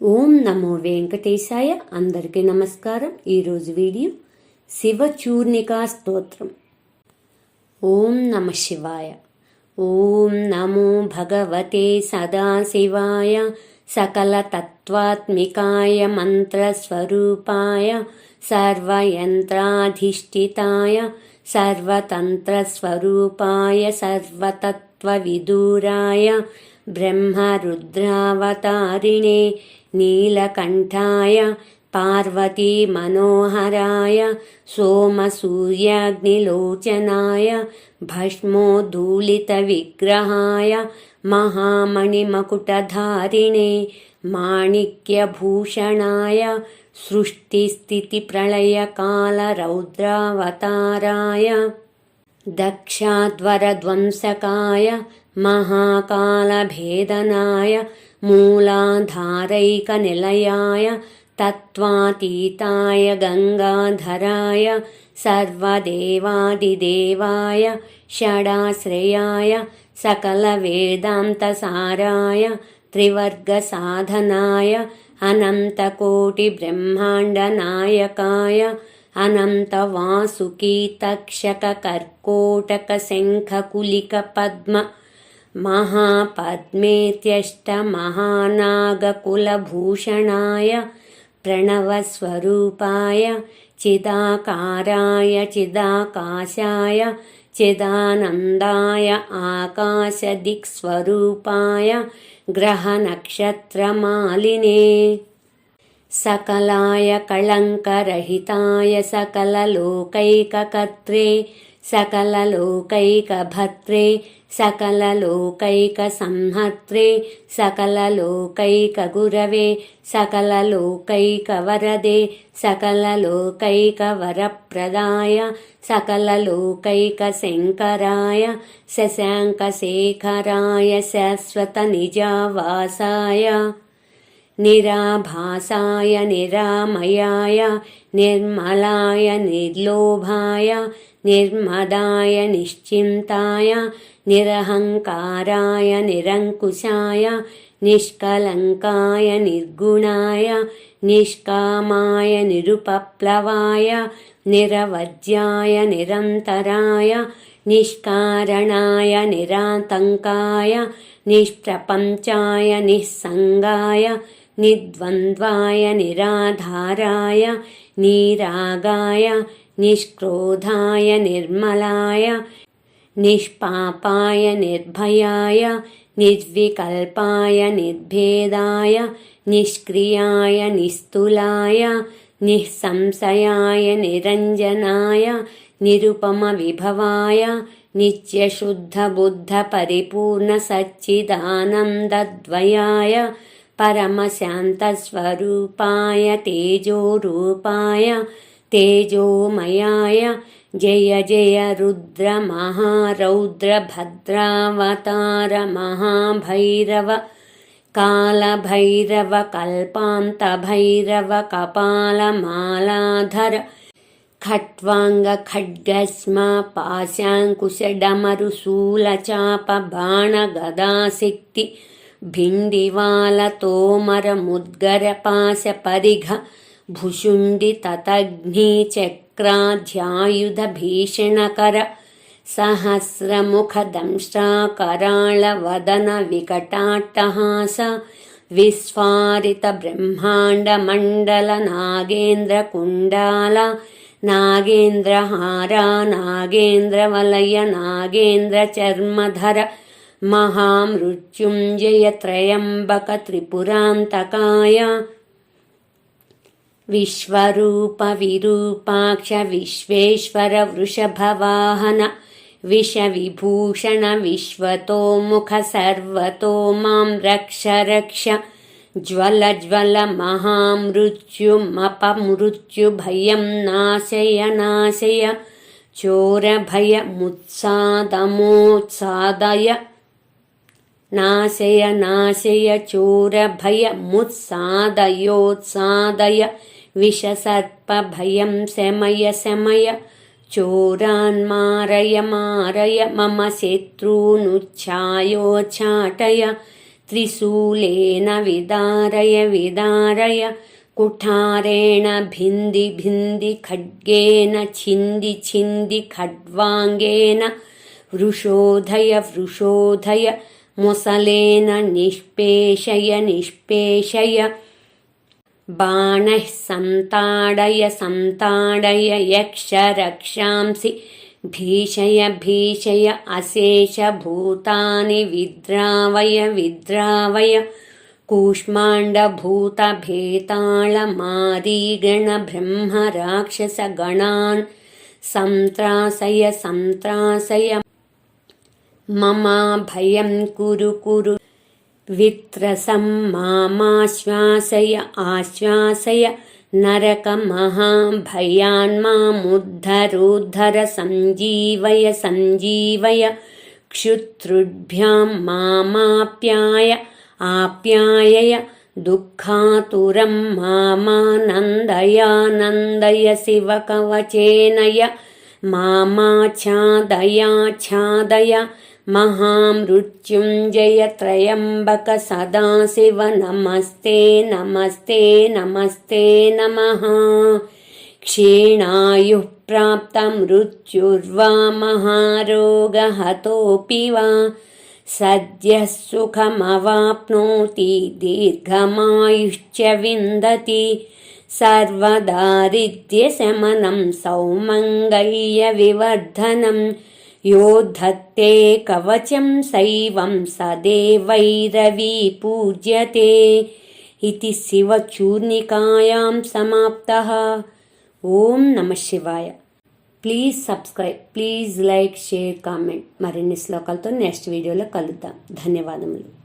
ఓం నమో వెంకటేశాయ. అందరికీ నమస్కారం. ఈరోజు వీడియో శివచూర్ణికా స్తోత్రం. ఓం నమ శివాయ. ఓం నమో భగవతే సదాశివాయ సకల తత్వాత్మికాయ మంత్రస్వరూపాయ సర్వయంత్రాధిష్ఠితాయ సర్వతంత్రస్వరూపాయ సర్వతత్వవిదూరాయ బ్రహ్మరుద్రావతారిణే నీలకంఠాయ పార్వతీ మనోహరాయ సోమసూర్యాగ్నిలోచనాయ భస్మోద్ధూళిత విగ్రహాయ మహామణిమకుటధారిణే మాణిక్యభూషణాయ సృష్టిస్థితిప్రళయకాల రౌద్రావతారాయ దక్షాధ్వరధ్వంసకాయ మహాకాలభేదనాయ మూలాధారైకనిలయాయ తత్వాతీతాయ గంగాధరాయ సర్వదేవాదిదేవాయ షడాశ్రయాయ సకలవేదాంతసారాయ త్రివర్గసాధనాయ అనంతకోటిబ్రహ్మాండనాయకాయ అనంతవాసుకీ తక్షక కర్కోటక శంఖకులిక పద్మ మహాపద్మేత్యష్ట మహానాగకులభూషణాయ ప్రణవస్వరూపాయ చిదాకారాయ చిదాకాశాయ చిదానందాయ ఆకాశదిక్స్వరూపాయ గ్రహనక్షత్రమాలినే సకలాయ కళంకరహితాయ సకలలోకైకకర్త్రే సకలలోకైకభర్త్రే సకలలోకైకసంహర్త్రే సకలలోకైకగురవే సకలలోకైకవరదే సకలలోకైకవరప్రదాయ సకలలోకైకశంకరాయ శశాంకశేఖరాయ శాశ్వతనిజావాసాయ నిరాభాసాయ నిరామయాయ నిర్మలాయ నిర్లోభాయ నిర్మదాయ నిశ్చింతాయ నిరహంకారాయ నిరంకుశాయ నిష్కలంకాయ నిర్గుణాయ నిష్కామాయ నిరుపప్లవాయ నిరవజ్యాయ నిరంతరాయ నిష్కారణాయ నిరాతంకాయ నిష్ప్రపంచాయ నిస్సంగాయ నిద్వంద్వాయ నిరాధారాయ నీరాగాయ నిష్క్రోధాయ నిర్మలాయ నిష్పాపాయ నిర్భయాయ నిర్వికల్పాయ నిర్భేదాయ నిష్క్రియాయ నిస్తులాయ నిస్సంశయాయ నిరంజనాయ నిరుపమ విభవాయ నిత్యశుద్ధబుద్ధ పరిపూర్ణ సచ్చిదానందద్వయాయ పరమశాంతస్వరూపాయ తేజోరూపాయ తేజోమయాయ జయ జయ రుద్ర మహారౌద్ర భద్రావతార మహాభైరవ కాలభైరవ కల్పాంత భైరవ కపాలమాలాధర ఖట్వాంగ ఖడ్గస్మ పాశాంకుశడమరు శూలచాప బాణ గదాశక్తి భిండివాల తోమర ముద్గర పాశ పరిఘ భుషుండి తతగ్ని చక్రాధ్యాయుధ భీషణకర సహస్రముఖ దంష్ట్రాకరాళ వదన వికటాట్టహాస విస్ఫారిత బ్రహ్మాండ మండల నాగేంద్ర కుండాల నాగేంద్రహార నాగేంద్రవలయ నాగేంద్ర చర్మధర మహామృత్యుంజయ త్రయంబక త్రిపురాంతకాయ విశ్వరూప విరూపాక్ష విశ్వేశ్వర వృషభవాహన విషవిభూషణ విశ్వతోముఖ సర్వతో మాం రక్ష రక్ష జ్వల జ్వల మహామృత్యుమపమృత్యు భయం నాశయ నాశయ చోర భయ ముత్సాదమోత్సాదయ నాశయ నాశయ చోర భయ ముత్సాదయోత్సాదయ విషసర్ప భయం శమయ శమయ చోరాన్మారయ మారయ మమ శత్రూనుచ్ఛాయోచ్ఛాటయ त्रिशूलेन विदारय विदारय कुठारेण भिन्धि भिन्धि खड्गेन छिन्दि छिन्दि खड्वाङ्गेन वृषोधय वृषोधय मुसलेन निष्पेषय निष्पेषय बाणैः संताडय संताडय यक्ष रक्षांसि भीषय भीषय अशेषभूतानि विद्रावय विद्रावय कूष्माण्डभूतभेताळमारीगणब्रह्मराक्षसगणान् संत्रासय संत्रासय ममाभयं कुरु कुरु वित्रसं मामाश्वासय आश्वासय नरकमहाभयान्मामुद्धरोद्धर सञ्जीवय सञ्जीवय क्षुत्रुभ्यां मामाप्याय आप्यायय दुःखातुरं मामानन्दयानन्दय शिवकवचेनय मामाच्छादयाच्छादय महामृत्युञ्जय त्र्यम्बक सदाशिव नमस्ते नमस्ते नमस्ते नमः। क्षीणायुः प्राप्तमृत्युर्वा महारोगहतोऽपि वा सद्यः सुखमवाप्नोति दीर्घमायुश्च विन्दति सर्वदारिद्र्यशमनं सौमङ्गल्यविवर्धनं यो धत्ते कवचं सैवं सदेवैरवी पूज्यते इति शिवचूर्णिकायां समाप्तः। ఓం నమః శివాయ. Please subscribe, please like, share, comment. మరిన్ని శ్లోకాలతో నెక్స్ట్ వీడియోలో కలుద్దాం. ధన్యవాదములు.